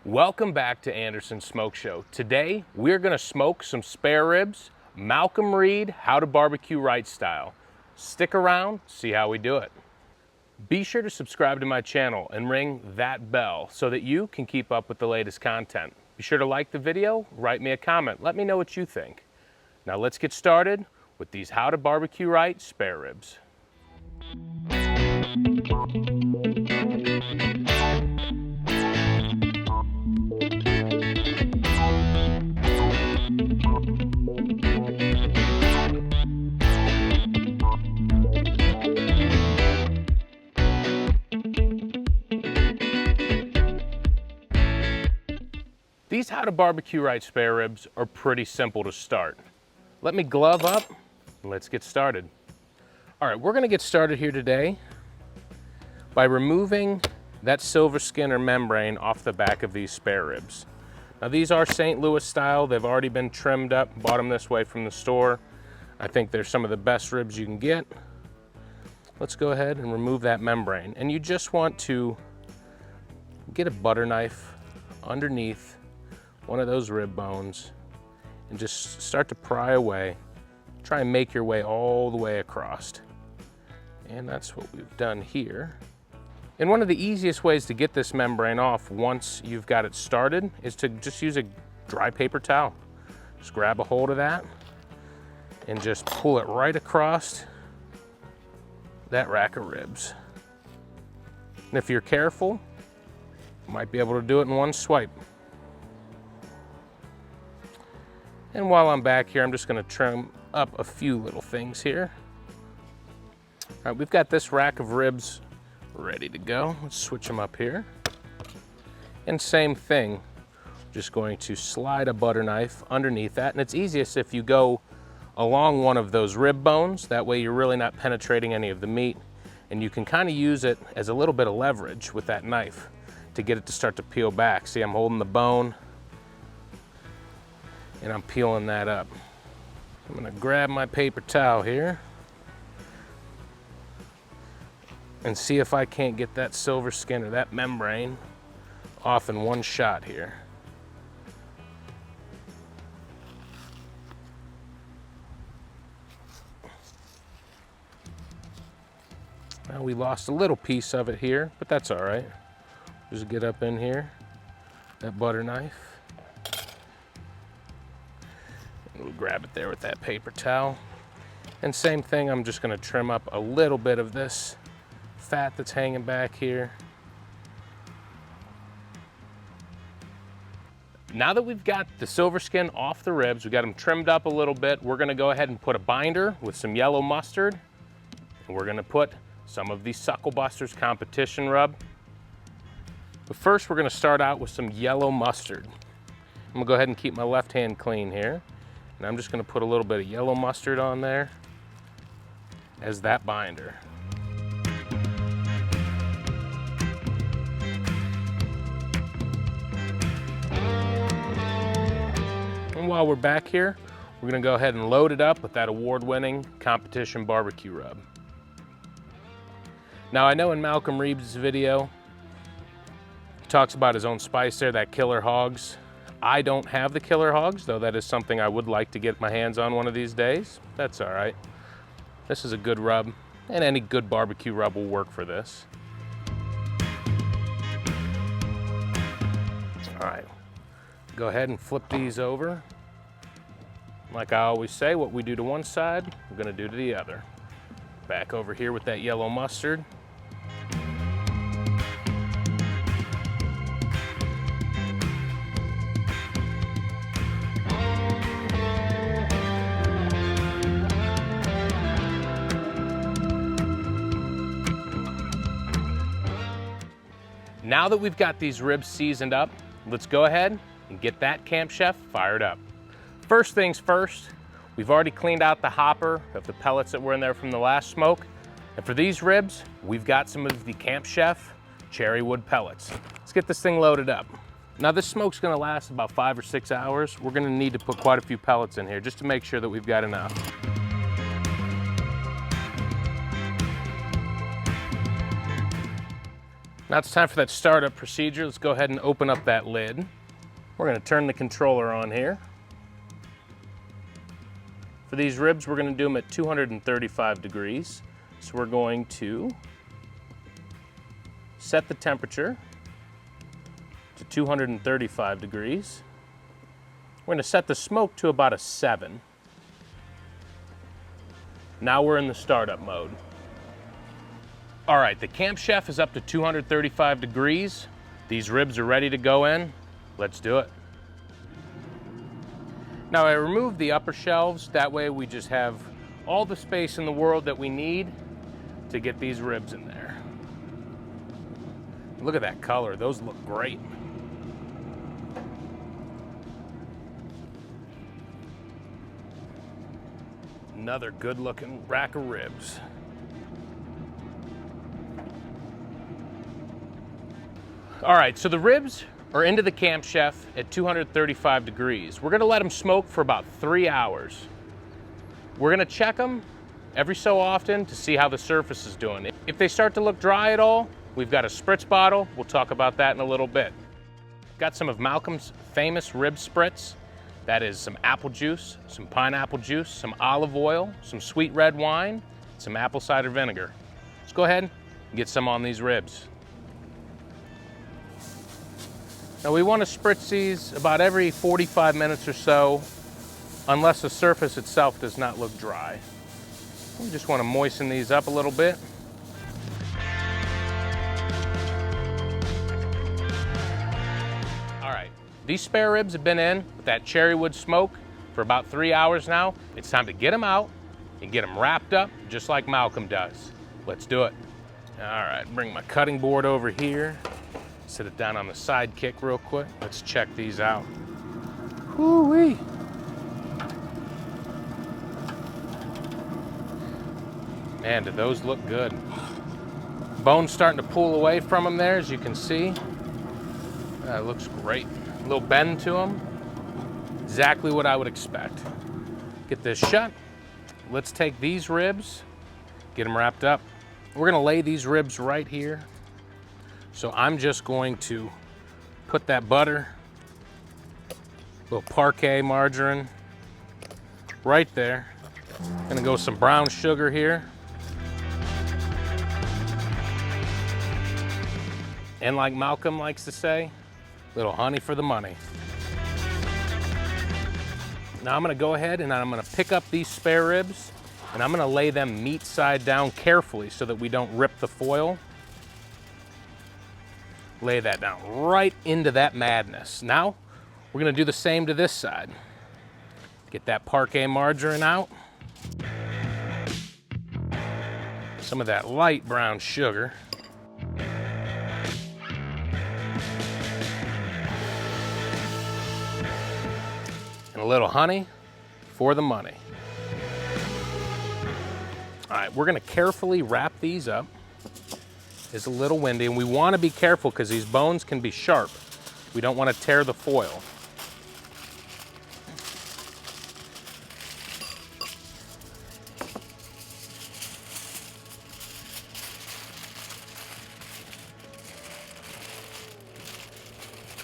Welcome back to Anderson's Smoke Show. Today, we're gonna smoke some spare ribs, Malcom Reed, How to Barbecue Right style. Stick around, see how we do it. Be sure to subscribe to my channel and ring that bell so that you can keep up with the latest content. Be sure to like the video, write me a comment, let me know what you think. Now let's get started with these How to Barbecue Right spare ribs. These How to Barbecue Right spare ribs are pretty simple to start. Let me glove up and let's get started. All right, we're gonna get started here today by removing that silver skin or membrane off the back of these spare ribs. Now these are St. Louis style. They've already been trimmed up, bought them this way from the store. I think they're some of the best ribs you can get. Let's go ahead and remove that membrane. And you just want to get a butter knife underneath one of those rib bones and just start to pry away. Try and make your way all the way across. And that's what we've done here. And one of the easiest ways to get this membrane off once you've got it started is to just use a dry paper towel. Just grab a hold of that and just pull it right across that rack of ribs. And if you're careful, you might be able to do it in one swipe. And while I'm back here, I'm just gonna trim up a few little things here. All right, we've got this rack of ribs ready to go. Let's switch them up here. And same thing, just going to slide a butter knife underneath that. And it's easiest if you go along one of those rib bones. That way you're really not penetrating any of the meat. And you can kind of use it as a little bit of leverage with that knife to get it to start to peel back. See, I'm holding the bone and I'm peeling that up. I'm gonna grab my paper towel here and see if I can't get that silver skin or that membrane off in one shot here. Well, we lost a little piece of it here, but that's all right. Just get up in here, that butter knife. We'll grab it there with that paper towel. And same thing, I'm just gonna trim up a little bit of this fat that's hanging back here. Now that we've got the silver skin off the ribs, we got them trimmed up a little bit, we're gonna go ahead and put a binder with some yellow mustard, and we're gonna put some of the Sucklebusters Competition Rub. But first, we're gonna start out with some yellow mustard. I'm gonna go ahead and keep my left hand clean here. And I'm just gonna put a little bit of yellow mustard on there as that binder. And while we're back here, we're gonna go ahead and load it up with that award-winning Competition Barbecue Rub. Now I know in Malcom Reed's video, he talks about his own spice there, that Killer Hogs. I don't have the Killer Hogs, though that is something I would like to get my hands on one of these days. That's all right. This is a good rub, and any good barbecue rub will work for this. All right, go ahead and flip these over. Like I always say, what we do to one side, we're gonna do to the other. Back over here with that yellow mustard. Now that we've got these ribs seasoned up, let's go ahead and get that Camp Chef fired up. First things first, we've already cleaned out the hopper of the pellets that were in there from the last smoke. And for these ribs, we've got some of the Camp Chef cherry wood pellets. Let's get this thing loaded up. Now this smoke's gonna last about 5 or 6 hours. We're gonna need to put quite a few pellets in here just to make sure that we've got enough. Now it's time for that startup procedure. Let's go ahead and open up that lid. We're going to turn the controller on here. For these ribs, we're going to do them at 235 degrees. So we're going to set the temperature to 235 degrees. We're going to set the smoke to about a 7. Now we're in the startup mode. All right, the Camp Chef is up to 235 degrees. These ribs are ready to go in. Let's do it. Now I removed the upper shelves. That way we just have all the space in the world that we need to get these ribs in there. Look at that color. Those look great. Another good looking rack of ribs. All right, so the ribs are into the Camp Chef at 235 degrees. We're gonna let them smoke for about 3 hours. We're gonna check them every so often to see how the surface is doing. If they start to look dry at all, we've got a Spritz bottle. We'll talk about that in a little bit. Got some of Malcom's famous rib Spritz. That is some apple juice, some pineapple juice, some olive oil, some sweet red wine, some apple cider vinegar. Let's go ahead and get some on these ribs. Now we want to spritz these about every 45 minutes or so, unless the surface itself does not look dry. We just want to moisten these up a little bit. All right, these spare ribs have been in with that cherry wood smoke for about 3 hours now. It's time to get them out and get them wrapped up just like Malcom does. Let's do it. All right, bring my cutting board over here. Set it down on the Sidekick real quick. Let's check these out. Whoo-wee. Man, do those look good. Bone's starting to pull away from them there, as you can see. That looks great. A little bend to them. Exactly what I would expect. Get this shut. Let's take these ribs, get them wrapped up. We're gonna lay these ribs right here. So I'm just going to put that butter, a little parquet margarine, right there. Gonna go with some brown sugar here. And like Malcom likes to say, a little honey for the money. Now I'm gonna go ahead and I'm gonna pick up these spare ribs and I'm gonna lay them meat side down carefully so that we don't rip the foil. Lay that down right into that madness. Now, we're gonna do the same to this side. Get that parquet margarine out. Some of that light brown sugar. And a little honey for the money. All right, we're gonna carefully wrap these up. It's a little windy, and we want to be careful because these bones can be sharp. We don't want to tear the foil.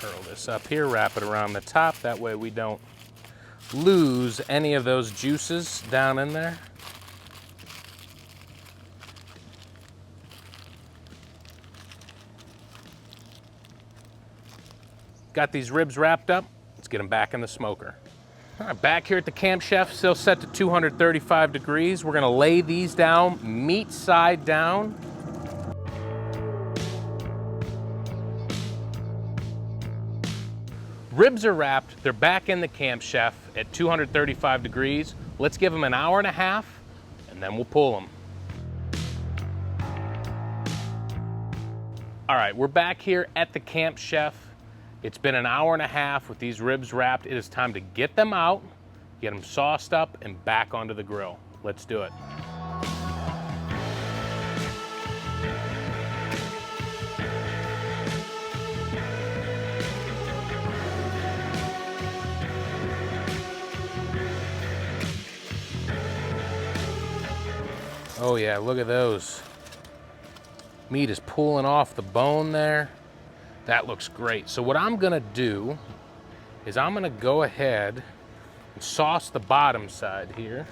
Curl this up here, wrap it around the top. That way we don't lose any of those juices down in there. Got these ribs wrapped up. Let's get them back in the smoker. All right, back here at the Camp Chef, still set to 235 degrees. We're gonna lay these down, meat side down. Ribs are wrapped. They're back in the Camp Chef at 235 degrees. Let's give them an hour and a half, and then we'll pull them. All right, we're back here at the Camp Chef. It's been an hour and a half with these ribs wrapped. It is time to get them out, get them sauced up, and back onto the grill. Let's do it. Oh yeah, look at those. Meat is pulling off the bone there. That looks great. So what I'm gonna do is I'm gonna go ahead and sauce the bottom side here.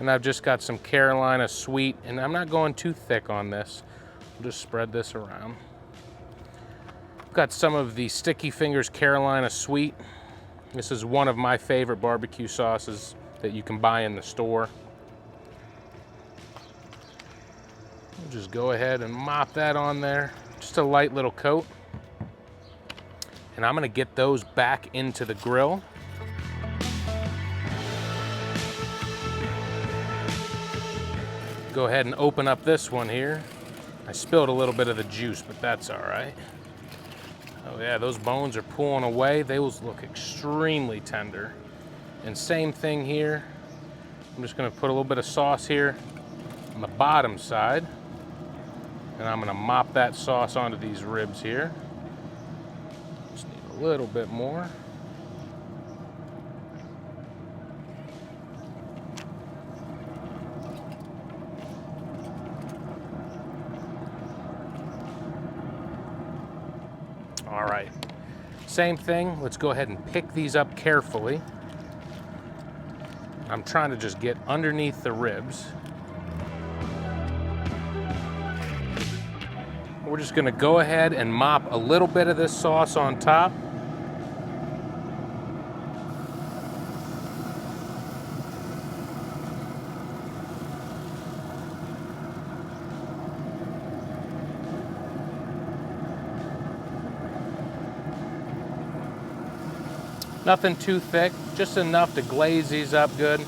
And I've just got some Carolina Sweet, and I'm not going too thick on this. I'll just spread this around. I've got some of the Sticky Fingers Carolina Sweet. This is one of my favorite barbecue sauces that you can buy in the store. We'll just go ahead and mop that on there. Just a light little coat. And I'm gonna get those back into the grill. Go ahead and open up this one here. I spilled a little bit of the juice, but that's all right. Oh yeah, those bones are pulling away. Those look extremely tender. And same thing here. I'm just gonna put a little bit of sauce here on the bottom side. And I'm gonna mop that sauce onto these ribs here. Just need a little bit more. All right, same thing. Let's go ahead and pick these up carefully. I'm trying to just get underneath the ribs. We're just gonna go ahead and mop a little bit of this sauce on top. Nothing too thick, just enough to glaze these up good.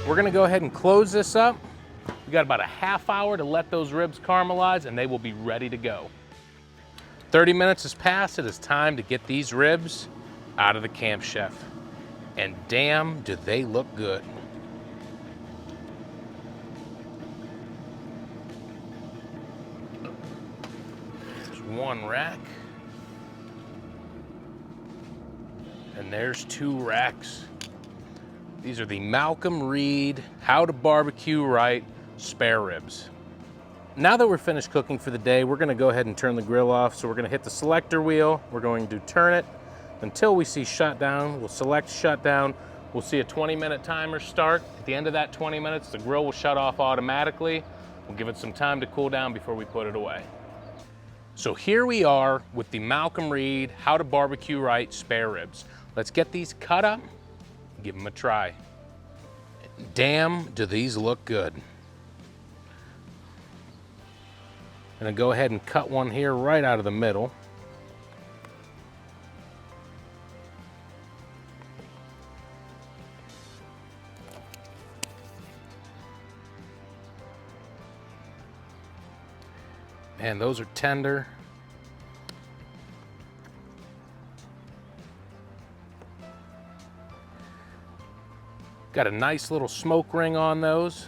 We're gonna go ahead and close this up. We got about a half hour to let those ribs caramelize and they will be ready to go. 30 minutes has passed. It is time to get these ribs out of the Camp Chef. And damn, do they look good. There's one rack. And there's 2 racks. These are the Malcom Reed HowToBBQRight Spare Ribs. Now that we're finished cooking for the day, we're gonna go ahead and turn the grill off. So we're gonna hit the selector wheel. We're going to turn it until we see shutdown. We'll select shutdown. We'll see a 20-minute timer start. At the end of that 20 minutes, the grill will shut off automatically. We'll give it some time to cool down before we put it away. So here we are with the Malcom Reed HowToBBQRight Spare Ribs. Let's get these cut up and give them a try. Damn, do these look good. I'm gonna go ahead and cut one here right out of the middle. Man, those are tender. Got a nice little smoke ring on those.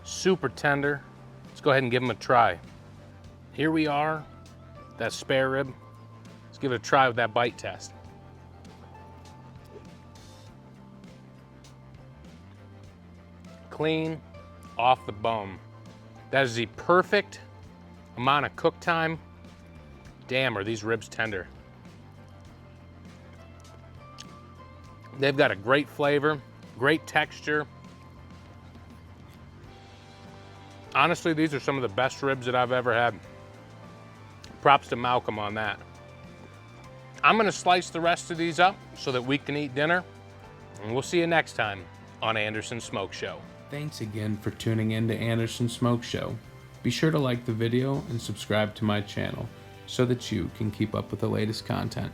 Super tender. Let's go ahead and give them a try. Here we are, that spare rib. Let's give it a try with that bite test. Clean, off the bone. That is the perfect amount of cook time. Damn, are these ribs tender. They've got a great flavor, great texture. Honestly, these are some of the best ribs that I've ever had. Props to Malcom on that. I'm gonna slice the rest of these up so that we can eat dinner, and we'll see you next time on Anderson's Smoke Show. Thanks again for tuning in to Anderson's Smoke Show. Be sure to like the video and subscribe to my channel so that you can keep up with the latest content.